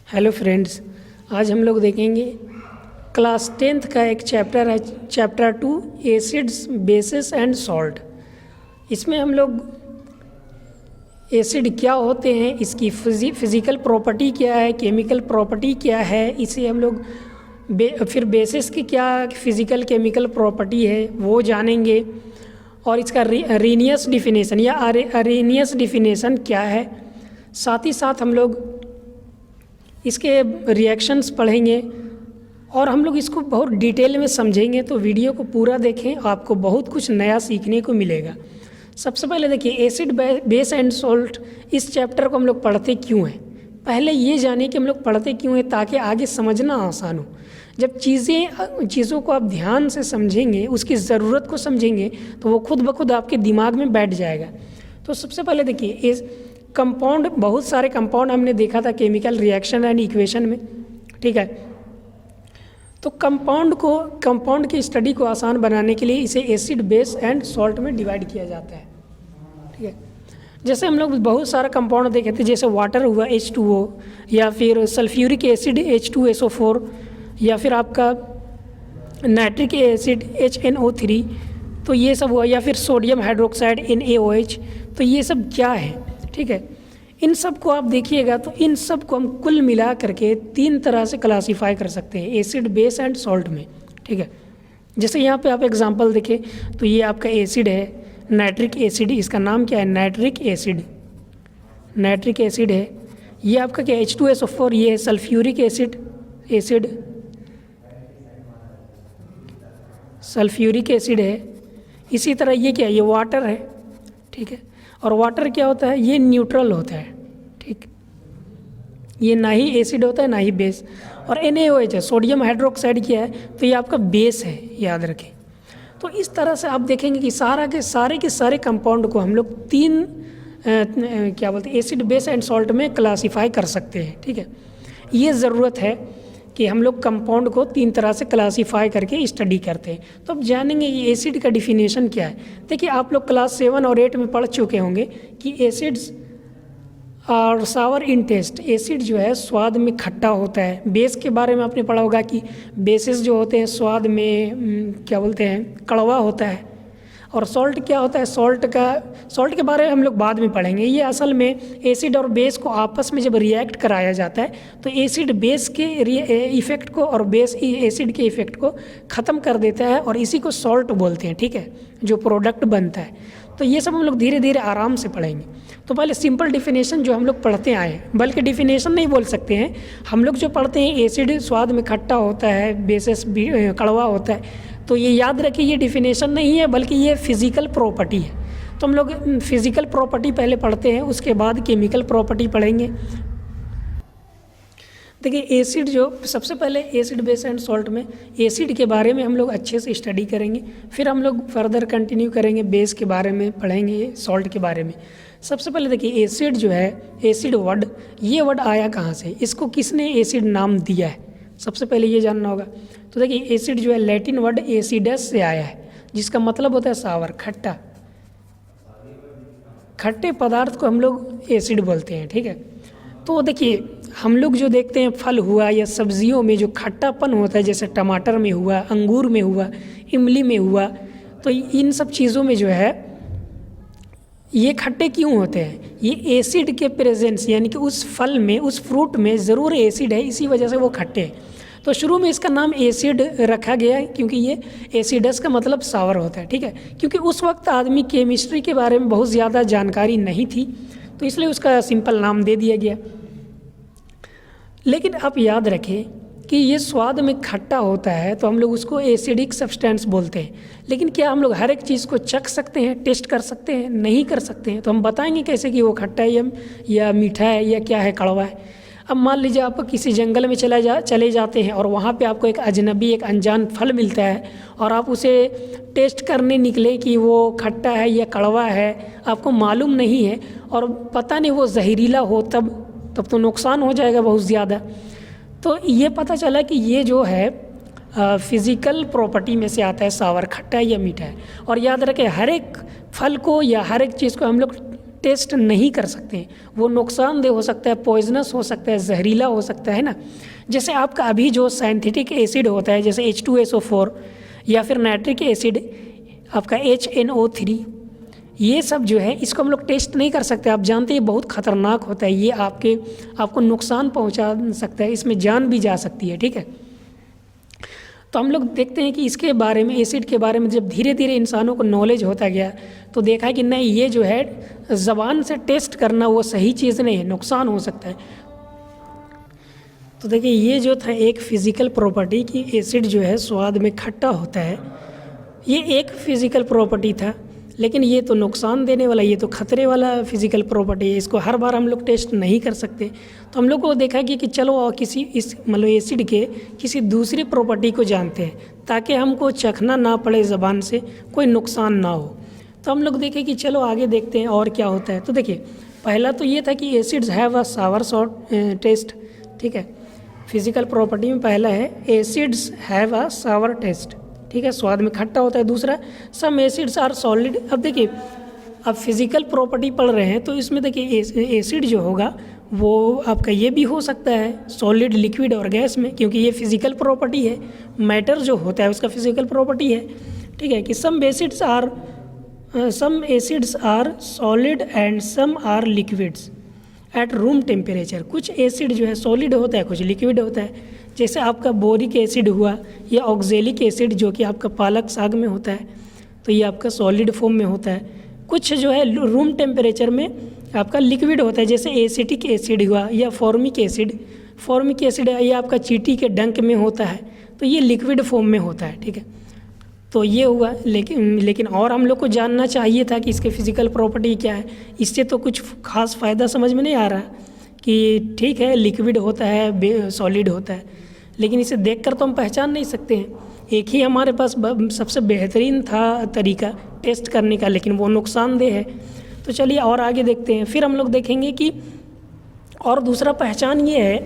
Hello friends, आज हम लोग देखेंगे क्लास 10th का एक चैप्टर है, chapter 2 acids bases and salt. इसमें हम लोग एसिड क्या होते हैं, इसकी फिज़िकल प्रॉपर्टी क्या है, केमिकल प्रॉपर्टी क्या है, इसे हम लोग फिर बेसिस की क्या फिज़िकल केमिकल प्रॉपर्टी है वो जानेंगे, और इसका अरेनियस डिफिनेशन या अरेनियस डिफिनेशन क्या है। साथ ही साथ हम लोग इसके रिएक्शंस पढ़ेंगे और हम लोग इसको बहुत डिटेल में समझेंगे। तो वीडियो को पूरा देखें, आपको बहुत कुछ नया सीखने को मिलेगा। सबसे पहले देखिए, एसिड बेस एंड सॉल्ट, इस चैप्टर को हम लोग पढ़ते क्यों हैं। पहले ये जाने कि हम लोग पढ़ते क्यों हैं, ताकि आगे समझना आसान हो। जब चीज़ों को आप ध्यान से समझेंगे, उसकी ज़रूरत को समझेंगे, तो वो खुद ब खुद आपके दिमाग में बैठ जाएगा। तो सबसे पहले देखिए, कंपाउंड, बहुत सारे कंपाउंड हमने देखा था केमिकल रिएक्शन एंड इक्वेशन में, ठीक है। तो कंपाउंड की स्टडी को आसान बनाने के लिए इसे एसिड बेस एंड सॉल्ट में डिवाइड किया जाता है, ठीक है। जैसे हम लोग बहुत सारा कंपाउंड देखे थे, जैसे वाटर हुआ H2O, या फिर सल्फ्यूरिक एसिड H2SO4, या फिर आपका नाइट्रिक एसिड HNO3, तो ये सब हुआ, या फिर सोडियम हाइड्रोक्साइड NaOH। तो ये सब क्या है, ठीक है। इन सब को आप देखिएगा तो इन सब को हम कुल मिला करके 3 तरह से क्लासीफाई कर सकते हैं एसिड बेस एंड सॉल्ट में, ठीक है। जैसे यहाँ पे आप एग्जांपल देखें तो ये आपका एसिड है नाइट्रिक एसिड, इसका नाम क्या है, नाइट्रिक एसिड है। ये आपका क्या H2SO4, ये है सल्फ्यूरिक एसिड है। इसी तरह ये क्या है, ये वाटर है, ठीक है। और वाटर क्या होता है, ये न्यूट्रल होता है, ठीक। ये ना ही एसिड होता है ना ही बेस। और NaOH है, सोडियम हाइड्रोक्साइड क्या है, तो ये आपका बेस है, याद रखें। तो इस तरह से आप देखेंगे कि सारे कंपाउंड को हम लोग 3 क्या बोलते हैं, एसिड बेस एंड सॉल्ट में क्लासीफाई कर सकते हैं, ठीक है। ये ज़रूरत है कि हम लोग कंपाउंड को 3 तरह से क्लासीफाई करके स्टडी करते हैं। तो अब जानेंगे ये एसिड का डिफिनेशन क्या है। देखिए, आप लोग क्लास 7 और 8 में पढ़ चुके होंगे कि एसिड्स और सावर इन टेस्ट, एसिड जो है स्वाद में खट्टा होता है। बेस के बारे में आपने पढ़ा होगा कि बेसिस जो होते हैं स्वाद में क्या बोलते हैं, कड़वा होता है। और सॉल्ट क्या होता है, सॉल्ट के बारे में हम लोग बाद में पढ़ेंगे। ये असल में एसिड और बेस को आपस में जब रिएक्ट कराया जाता है तो एसिड बेस के इफ़ेक्ट को और बेस एसिड के इफ़ेक्ट को ख़त्म कर देता है, और इसी को सॉल्ट बोलते हैं, ठीक है, जो प्रोडक्ट बनता है। तो ये सब हम लोग धीरे धीरे आराम से पढ़ेंगे। तो पहले सिंपल डिफिनेशन जो हम लोग पढ़ते आए हैं, बल्कि डिफिनेशन नहीं बोल सकते हैं, हम लोग जो पढ़ते हैं एसिड स्वाद में खट्टा होता है, बेसिस भी कड़वा होता है। तो ये याद रखिए, ये डिफिनेशन नहीं है बल्कि ये फिज़िकल प्रॉपर्टी है। तो हम लोग फिज़िकल प्रॉपर्टी पहले पढ़ते हैं, उसके बाद केमिकल प्रॉपर्टी पढ़ेंगे। देखिए, एसिड जो सबसे पहले एसिड बेस एंड सॉल्ट में एसिड के बारे में हम लोग अच्छे से स्टडी करेंगे, फिर हम लोग फर्दर कंटिन्यू करेंगे, बेस के बारे में पढ़ेंगे, सॉल्ट के बारे में। सबसे पहले देखिए, एसिड जो है, एसिड वर्ड, ये वर्ड आया कहाँ से, इसको किसने एसिड नाम दिया है, सबसे पहले ये जानना होगा। तो देखिए, एसिड जो है लैटिन वर्ड एसिडस से आया है, जिसका मतलब होता है सावर, खट्टा। खट्टे पदार्थ को हम लोग एसिड बोलते हैं, ठीक है। तो देखिए, हम लोग जो देखते हैं फल हुआ या सब्जियों में जो खट्टापन होता है, जैसे टमाटर में हुआ, अंगूर में हुआ, इमली में हुआ, तो इन सब चीज़ों में जो है ये खट्टे क्यों होते हैं, ये एसिड के प्रेजेंस, यानी कि उस फल में, उस फ्रूट में ज़रूर एसिड है, इसी वजह से वो खट्टे हैं। तो शुरू में इसका नाम एसिड रखा गया है, क्योंकि ये एसिडस का मतलब सावर होता है, ठीक है। क्योंकि उस वक्त आदमी केमिस्ट्री के बारे में बहुत ज़्यादा जानकारी नहीं थी, तो इसलिए उसका सिंपल नाम दे दिया गया। लेकिन आप याद रखें कि ये स्वाद में खट्टा होता है, तो हम लोग उसको एसिडिक सब्सटेंस बोलते हैं। लेकिन क्या हम लोग हर एक चीज़ को चख सकते हैं, टेस्ट कर सकते हैं? नहीं कर सकते हैं। तो हम बताएंगे कैसे कि वो खट्टा है या मीठा है या क्या है, कड़वा है। अब मान लीजिए आप किसी जंगल में चले जाते हैं और वहाँ पे आपको एक अजनबी, एक अनजान फल मिलता है, और आप उसे टेस्ट करने निकले कि वो खट्टा है या कड़वा है, आपको मालूम नहीं है, और पता नहीं वो जहरीला हो, तब तो नुकसान हो जाएगा बहुत ज़्यादा। तो ये पता चला कि ये जो है फिज़िकल प्रॉपर्टी में से आता है, सावर, खट्टा है या मीठा है। और याद रखें, हर एक फल को या हर एक चीज़ को हम लोग टेस्ट नहीं कर सकते हैं, वो नुकसानदेह हो सकता है, पॉइजनस हो सकता है, जहरीला हो सकता है ना। जैसे आपका अभी जो सिंथेटिक एसिड होता है जैसे H2SO4 या फिर नाइट्रिक एसिड आपका HNO3, ये सब जो है इसको हम लोग टेस्ट नहीं कर सकते। आप जानते हैं बहुत ख़तरनाक होता है, ये आपको नुकसान पहुंचा सकता है, इसमें जान भी जा सकती है, ठीक है। तो हम लोग देखते हैं कि इसके बारे में, एसिड के बारे में जब धीरे धीरे इंसानों को नॉलेज होता गया तो देखा कि नहीं, ये जो है ज़बान से टेस्ट करना वो सही चीज़ नहीं है, नुकसान हो सकता है। तो देखिए ये जो था एक फ़िज़िकल प्रॉपर्टी कि एसिड जो है स्वाद में खट्टा होता है, ये एक फ़िज़िकल प्रॉपर्टी था। लेकिन ये तो नुकसान देने वाला, ये तो खतरे वाला फिज़िकल प्रॉपर्टी है, इसको हर बार हम लोग टेस्ट नहीं कर सकते। तो हम लोग को देखा कि चलो किसी इस मतलब एसिड के किसी दूसरी प्रॉपर्टी को जानते हैं ताकि हमको चखना ना पड़े ज़बान से, कोई नुकसान ना हो। तो हम लोग देखें कि चलो आगे देखते हैं और क्या होता है। तो देखिए पहला तो ये था कि acids have a sour taste, ठीक है। फिज़िकल प्रॉपर्टी में पहला है acids have a sour taste, ठीक है, स्वाद में खट्टा होता है। दूसरा सम एसिड्स आर सॉलिड। अब देखिए अब फिज़िकल प्रॉपर्टी पढ़ रहे हैं तो इसमें देखिए एसिड जो होगा वो आपका ये भी हो सकता है सॉलिड, लिक्विड और गैस में, क्योंकि ये फिज़िकल प्रॉपर्टी है। मैटर जो होता है उसका फिज़िकल प्रॉपर्टी है, ठीक है। कि some acids are solid and some are liquids at room temperature. कुछ एसिड जो है सॉलिड होता है, कुछ लिक्विड होता है। जैसे आपका बोरिक एसिड हुआ या ऑक्जेलिक एसिड जो कि आपका पालक साग में होता है, तो ये आपका सॉलिड फॉर्म में होता है। कुछ जो है रूम टेम्परेचर में आपका लिक्विड होता है, जैसे एसिटिक एसिड हुआ या फॉर्मिक एसिड ये आपका चींटी के डंक में होता है, तो ये लिक्विड फॉर्म में होता है, ठीक है। तो ये हुआ। लेकिन और हम लोग को जानना चाहिए था कि इसके फिज़िकल प्रॉपर्टी क्या है। इससे तो कुछ खास फ़ायदा समझ में नहीं आ रहा कि ठीक है लिक्विड होता है, सॉलिड होता है, लेकिन इसे देखकर तो हम पहचान नहीं सकते हैं। एक ही हमारे पास सबसे बेहतरीन था तरीका टेस्ट करने का, लेकिन वो नुकसानदेह है। तो चलिए और आगे देखते हैं। फिर हम लोग देखेंगे कि और दूसरा पहचान ये है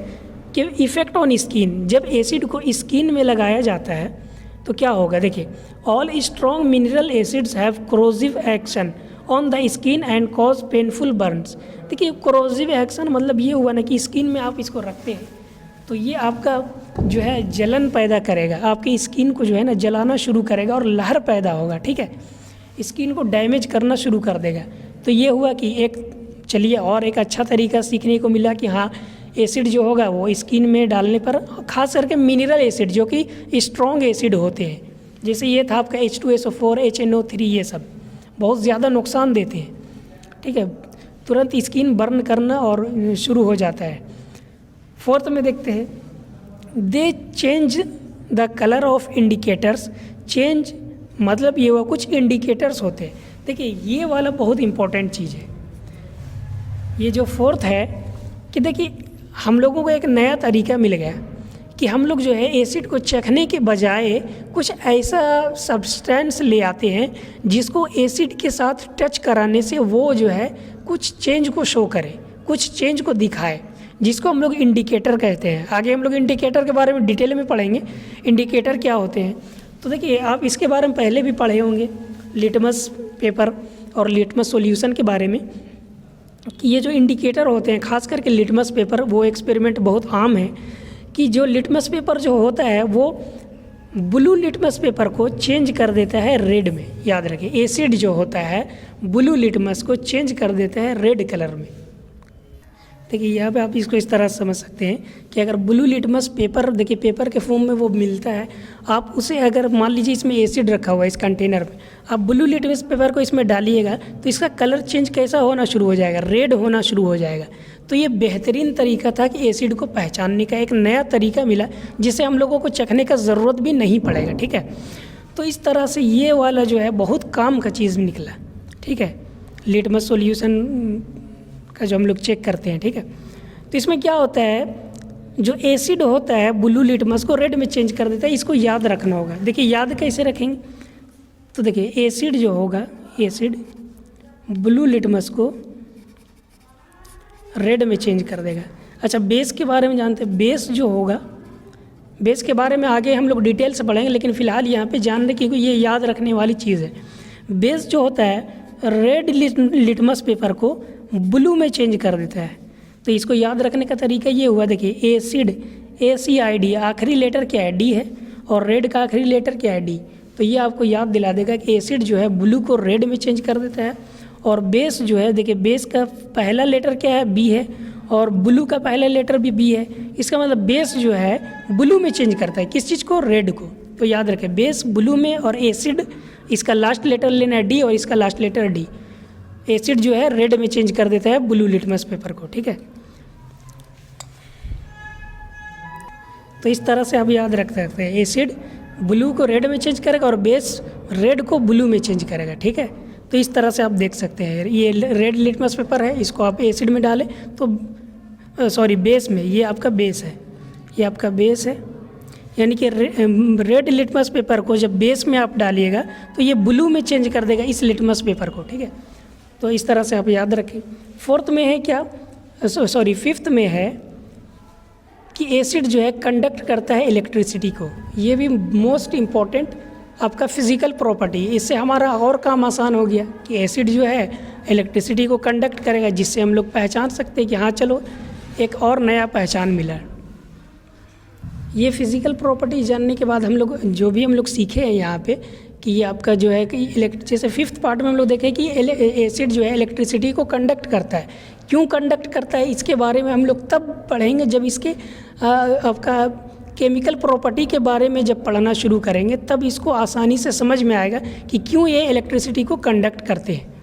कि इफ़ेक्ट ऑन स्किन, जब एसिड को स्किन में लगाया जाता है तो क्या होगा। देखिए all strong mineral acids have corrosive action on the skin and cause painful Burns. देखिए कोरोसिव एक्शन मतलब ये हुआ ना कि स्किन में आप इसको रखते हैं तो ये आपका जो है जलन पैदा करेगा, आपकी स्किन को जो है ना जलाना शुरू करेगा और लहर पैदा होगा, ठीक है, स्किन को डैमेज करना शुरू कर देगा। तो ये हुआ कि चलिए और एक अच्छा तरीका सीखने को मिला कि हाँ एसिड जो होगा वो स्किन में डालने पर, खास करके मिनरल एसिड जो कि स्ट्रॉन्ग एसिड होते हैं, जैसे ये था आपका H2SO4 HNO3, ये सब बहुत ज़्यादा नुकसान देते हैं, ठीक है, तुरंत स्किन बर्न करना और शुरू हो जाता है। फोर्थ में देखते हैं दे change the colour of indicators. Change मतलब ये हुआ कुछ इंडिकेटर्स होते हैं। देखिए ये वाला बहुत इम्पोर्टेंट चीज़ है। ये जो फोर्थ है कि देखिए हम लोगों को एक नया तरीका मिल गया कि हम लोग जो है एसिड को चखने के बजाय कुछ ऐसा सब्सटेंस ले आते हैं जिसको एसिड के साथ टच कराने से वो जो है कुछ चेंज को शो करे, कुछ चेंज को दिखाए, जिसको हम लोग इंडिकेटर कहते हैं। आगे हम लोग इंडिकेटर के बारे में डिटेल में पढ़ेंगे, इंडिकेटर क्या होते हैं। तो देखिए आप इसके बारे में पहले भी पढ़े होंगे लिटमस पेपर और लिटमस सॉल्यूशन के बारे में, कि ये जो इंडिकेटर होते हैं, खास करके लिटमस पेपर, वो एक्सपेरिमेंट बहुत आम है कि जो लिटमस पेपर जो होता है वो ब्लू लिटमस पेपर को चेंज कर देता है रेड में। याद रखिए एसिड जो होता है ब्लू लिटमस को चेंज कर देता है रेड कलर में। देखिए यहाँ पे आप इसको इस तरह समझ सकते हैं कि अगर ब्लू लिटमस पेपर, देखिए पेपर के फॉर्म में वो मिलता है, आप उसे अगर मान लीजिए इसमें एसिड रखा हुआ है इस कंटेनर में, आप ब्लू लिटमस पेपर को इसमें डालिएगा तो इसका कलर चेंज कैसा होना शुरू हो जाएगा, रेड होना शुरू हो जाएगा। तो ये बेहतरीन तरीका था कि एसिड को पहचानने का एक नया तरीका मिला जिससे हम लोगों को चखने का ज़रूरत भी नहीं पड़ेगा, ठीक है। तो इस तरह से ये वाला जो है बहुत काम का चीज़ निकला, ठीक है, लिटमस सॉल्यूशन का जो हम लोग चेक करते हैं, ठीक है। तो इसमें क्या होता है, जो एसिड होता है ब्लू लिटमस को रेड में चेंज कर देता है, इसको याद रखना होगा। देखिए याद कैसे रखेंगे, तो देखिए एसिड जो होगा, एसिड ब्लू लिटमस को रेड में चेंज कर देगा। अच्छा बेस के बारे में जानते हैं, बेस जो होगा, बेस के बारे में आगे हम लोग डिटेल से पढ़ेंगे, लेकिन फ़िलहाल यहाँ पे जान लें क्योंकि ये याद रखने वाली चीज़ है। बेस जो होता है रेड लिटमस पेपर को ब्लू में चेंज कर देता है। तो इसको याद रखने का तरीका ये हुआ, देखिए एसिड ACID आखिरी लेटर क्या है, डी है, और रेड का आखिरी लेटर क्या है, डी। तो ये आपको याद दिला देगा कि एसिड जो है ब्लू को रेड में चेंज कर देता है, और बेस जो है, देखिए बेस का पहला लेटर क्या है, बी है, और ब्लू का पहला लेटर भी बी है। इसका मतलब बेस जो है ब्लू में चेंज करता है, किस चीज़ को, रेड को। तो याद रखें बेस ब्लू में, और एसिड इसका लास्ट लेटर लेना है डी, और इसका लास्ट लेटर डी। एसिड जो है रेड में चेंज कर देता है ब्लू लिटमस पेपर को, ठीक है। तो इस तरह से आप याद रख सकते हैं, एसिड ब्लू को रेड में चेंज करेगा और बेस रेड को ब्लू में चेंज करेगा, ठीक है। तो इस तरह से आप देख सकते हैं, ये रेड लिटमस पेपर है, इसको आप एसिड में डालें तो सॉरी बेस में, ये आपका बेस है, ये आपका बेस है, यानी कि रेड लिटमस पेपर को जब बेस में आप डालिएगा तो ये ब्लू में चेंज कर देगा इस लिटमस पेपर को, ठीक है। तो इस तरह से आप याद रखें। फोर्थ में है क्या, सॉरी फिफ्थ में है कि एसिड जो है कंडक्ट करता है इलेक्ट्रिसिटी को। ये भी मोस्ट इम्पॉर्टेंट आपका फिजिकल प्रॉपर्टी। इससे हमारा और काम आसान हो गया कि एसिड जो है इलेक्ट्रिसिटी को कंडक्ट करेगा, जिससे हम लोग पहचान सकते हैं कि हाँ चलो एक और नया पहचान मिला। ये फिजिकल प्रॉपर्टी जानने के बाद हम लोग जो भी हम लोग सीखे हैं यहाँ पे कि ये आपका जो है कि जैसे फिफ्थ पार्ट में हम लोग देखें कि एसिड जो है इलेक्ट्रिसिटी को कंडक्ट करता है। क्यों कंडक्ट करता है इसके बारे में हम लोग तब पढ़ेंगे जब इसके आपका केमिकल प्रॉपर्टी के बारे में जब पढ़ना शुरू करेंगे, तब इसको आसानी से समझ में आएगा कि क्यों ये इलेक्ट्रिसिटी को कंडक्ट करते हैं।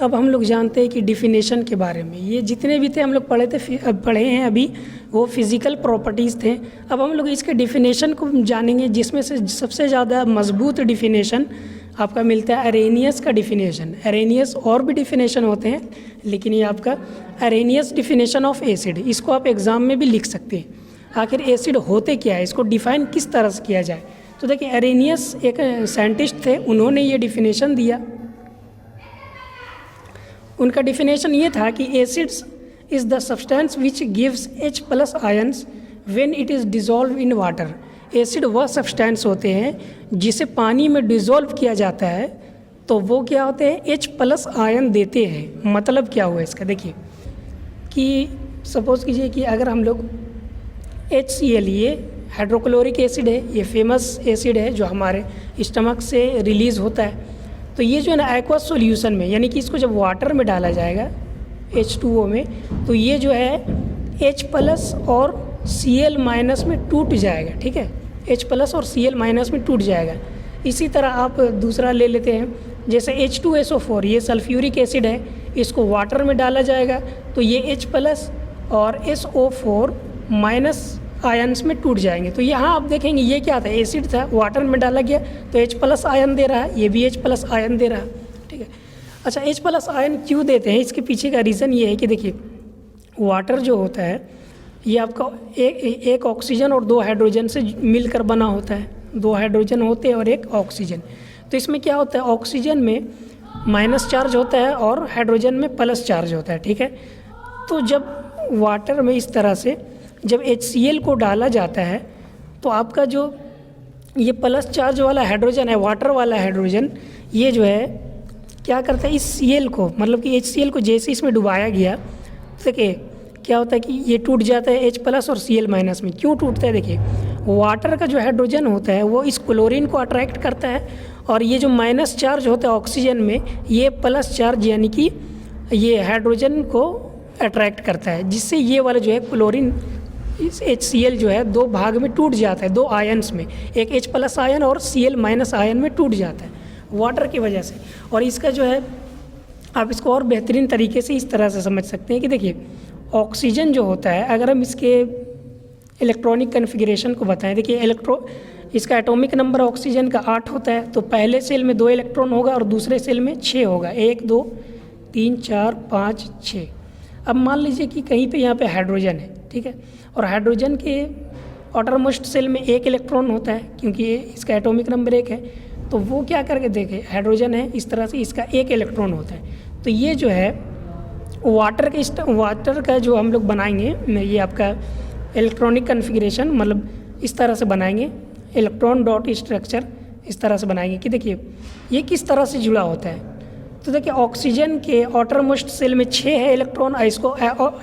अब हम लोग जानते हैं कि डिफिनेशन के बारे में, ये जितने भी थे हम लोग पढ़े हैं अभी, वो फिज़िकल प्रॉपर्टीज़ थे। अब हम लोग इसके डिफिनेशन को जानेंगे, जिसमें से सबसे ज़्यादा मजबूत डिफिनेशन आपका मिलता है अरेनियस का डिफिनेशन। अरेनियस और भी डिफिनेशन होते हैं, लेकिन ये आपका अरेनियस डिफिनेशन ऑफ एसिड, इसको आप एग्ज़ाम में भी लिख सकते हैं। आखिर एसिड होते क्या है, इसको डिफ़ाइन किस तरह से किया जाए। तो देखिए अरेनियस एक साइंटिस्ट थे, उन्होंने ये डिफिनेशन दिया। उनका डिफिनेशन ये था कि acids is the substance which gives H+ ions when it is dissolve in water. Acid वह सब्सटेंस होते हैं जिसे पानी में डिज़ोल्व किया जाता है तो वो क्या होते हैं, H+ आयन देते हैं। मतलब क्या हुआ इसका, देखिए कि सपोज़ कीजिए कि अगर हम लोग HCl, ये हाइड्रोक्लोरिक एसिड है, ये फेमस एसिड है जो हमारे स्टमक से रिलीज़ होता है। तो ये जो है ना एक्वस सॉल्यूशन में, यानी कि इसको जब वाटर में डाला जाएगा H2O में, तो ये जो है H+ और Cl- में टूट जाएगा, ठीक है। H+ और Cl- में टूट जाएगा। इसी तरह आप दूसरा ले लेते हैं, जैसे H2SO4, ये सल्फ्यूरिक एसिड है, इसको वाटर में डाला जाएगा तो ये H+ और SO4- आयन्स में टूट जाएंगे। तो यहाँ आप देखेंगे ये क्या था, एसिड था, वाटर में डाला गया तो H+ आयन दे रहा है, ये भी H+ आयन दे रहा है, ठीक है। अच्छा H+ आयन क्यों देते हैं, इसके पीछे का रीज़न ये है कि देखिए वाटर जो होता है ये आपका एक ऑक्सीजन और 2 हाइड्रोजन से मिलकर बना होता है। 2 हाइड्रोजन होते हैं और 1 ऑक्सीजन। तो इसमें क्या होता है, ऑक्सीजन में माइनस चार्ज होता है और हाइड्रोजन में प्लस चार्ज होता है, ठीक है। तो जब वाटर में इस तरह से जब HCl को डाला जाता है तो आपका जो ये प्लस चार्ज वाला हाइड्रोजन है, वाटर वाला हाइड्रोजन, ये जो है क्या करता है, इस Cl को, मतलब कि HCl को जैसे इसमें डुबाया गया, देखिए क्या होता है कि ये टूट जाता है H+ और Cl- में। क्यों टूटता है, देखिए वाटर का जो हाइड्रोजन होता है वो इस क्लोरीन को अट्रैक्ट करता है, और ये जो माइनस चार्ज होता है ऑक्सीजन में, ये प्लस चार्ज यानी कि ये हाइड्रोजन को अट्रैक्ट करता है, जिससे ये वाला जो है क्लोरीन इस HCl जो है 2 भाग में टूट जाता है, 2 आयन्स में, एक H+ आयन और Cl- आयन में टूट जाता है वाटर की वजह से। और इसका जो है आप इसको और बेहतरीन तरीके से इस तरह से समझ सकते हैं कि देखिए ऑक्सीजन जो होता है, अगर हम इसके इलेक्ट्रॉनिक कन्फिग्रेशन को बताएं, देखिए इसका एटॉमिक नंबर ऑक्सीजन का 8 होता है, तो पहले सेल में 2 इलेक्ट्रॉन होगा और दूसरे सेल में 6 होगा, 1 2 3 4 5 6। अब मान लीजिए कि कहीं पे यहाँ पे हाइड्रोजन है, ठीक है, और हाइड्रोजन के आउटरमोस्ट सेल में 1 इलेक्ट्रॉन होता है, क्योंकि इसका एटॉमिक नंबर 1 है। तो वो क्या करके देखे, हाइड्रोजन है इस तरह से, इसका 1 इलेक्ट्रॉन होता है। तो ये जो है वाटर का जो हम लोग बनाएंगे, ये आपका इलेक्ट्रॉनिक कन्फिग्रेशन मतलब इस तरह से बनाएंगे, इलेक्ट्रॉन डॉट स्ट्रक्चर इस तरह से बनाएंगे कि देखिए ये किस तरह से जुड़ा होता है। तो देखिए ऑक्सीजन के आउटरमोस्ट शेल में 6 है इलेक्ट्रॉन, इसको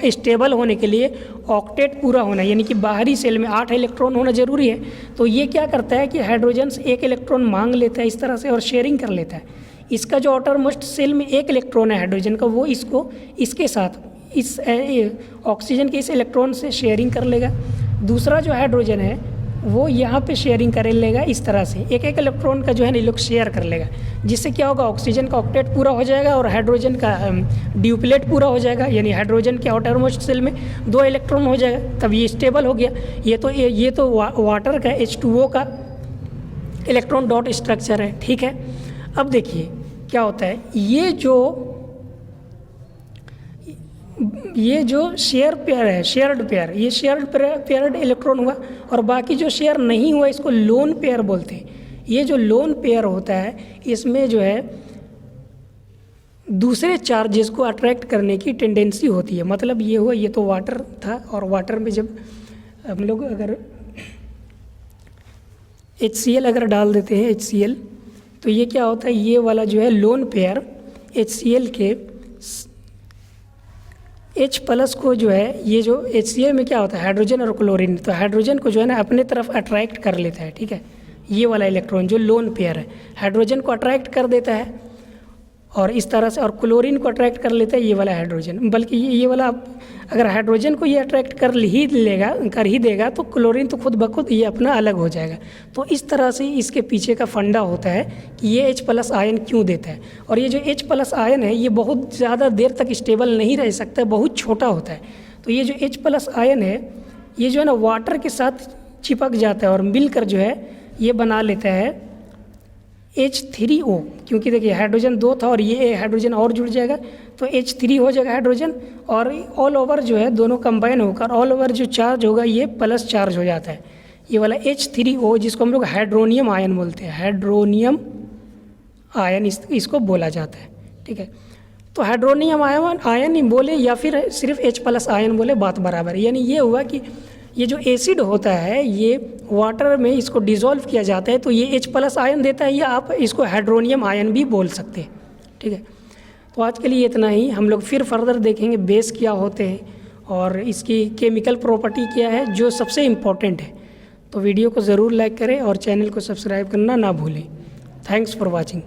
स्टेबल होने के लिए ऑक्टेट पूरा होना, यानी कि बाहरी शेल में 8 इलेक्ट्रॉन होना जरूरी है। तो ये क्या करता है कि हाइड्रोजन से 1 इलेक्ट्रॉन मांग लेता है इस तरह से और शेयरिंग कर लेता है। इसका जो आउटरमोस्ट शेल में 1 इलेक्ट्रॉन है हाइड्रोजन का, वो इसको इसके साथ इस ऑक्सीजन के इस इलेक्ट्रॉन से शेयरिंग कर लेगा। दूसरा जो हाइड्रोजन है वो यहाँ पे शेयरिंग कर लेगा इस तरह से, एक इलेक्ट्रॉन का जो है ना ये लोग शेयर कर लेगा, जिससे क्या होगा ऑक्सीजन का ऑक्टेट पूरा हो जाएगा और हाइड्रोजन का ड्यूप्लेट पूरा हो जाएगा, यानी हाइड्रोजन के आउटरमोस्ट शेल में 2 इलेक्ट्रॉन हो जाएगा, तब ये स्टेबल हो गया। ये तो वाटर का H2O का इलेक्ट्रॉन डॉट स्ट्रक्चर है, ठीक है। अब देखिए क्या होता है, ये जो शेयर पेयर है, शेयर्ड पेयर, ये शेयर्ड पेयर्ड इलेक्ट्रॉन हुआ, और बाकी जो शेयर नहीं हुआ इसको लोन पेयर बोलते हैं। ये जो लोन पेयर होता है इसमें जो है दूसरे चार्जेस को अट्रैक्ट करने की टेंडेंसी होती है। मतलब ये हुआ, ये तो वाटर था, और वाटर में जब हम लोग अगर HCl अगर डाल देते हैं HCl, तो ये क्या होता है, ये वाला जो है लोन पेयर HCl के H+ को जो है, ये जो HCl में क्या होता है हाइड्रोजन और क्लोरीन, तो हाइड्रोजन को जो है ना अपने तरफ अट्रैक्ट कर लेता है, ठीक है। ये वाला इलेक्ट्रॉन जो लोन पेयर है हाइड्रोजन को अट्रैक्ट कर देता है और इस तरह से, और क्लोरीन को अट्रैक्ट कर लेता है ये वाला हाइड्रोजन। बल्कि ये वाला अगर हाइड्रोजन को ये अट्रैक्ट कर ही देगा तो क्लोरीन तो खुद ब खुद ये अपना अलग हो जाएगा। तो इस तरह से इसके पीछे का फंडा होता है कि ये H+ आयन क्यों देता है। और ये जो H+ आयन है ये बहुत ज़्यादा देर तक स्टेबल नहीं रह सकता, बहुत छोटा होता है। तो ये जो H+ आयन है ये जो है ना वाटर के साथ चिपक जाता है और मिलकर जो है ये बना लेता है H3O, क्योंकि देखिए हाइड्रोजन 2 था और ये हाइड्रोजन और जुड़ जाएगा तो H3 हो जाएगा हाइड्रोजन, और ऑल ओवर जो है दोनों कंबाइन होकर ऑल ओवर जो चार्ज होगा ये प्लस चार्ज हो जाता है। ये वाला H3O जिसको हम लोग हाइड्रोनियम आयन बोलते हैं, हाइड्रोनियम आयन इसको बोला जाता है, ठीक है। तो हाइड्रोनियम आयन ही बोले या फिर सिर्फ H+ आयन बोले, बात बराबर है। यानी ये हुआ कि ये जो एसिड होता है ये वाटर में इसको डिज़ोल्व किया जाता है तो ये H+ आयन देता है, या आप इसको हाइड्रोनियम आयन भी बोल सकते हैं, ठीक है। तो आज के लिए इतना ही, हम लोग फिर फर्दर देखेंगे बेस क्या होते हैं और इसकी केमिकल प्रॉपर्टी क्या है जो सबसे इम्पॉर्टेंट है। तो वीडियो को ज़रूर लाइक करें और चैनल को सब्सक्राइब करना ना भूलें। Thanks for watching.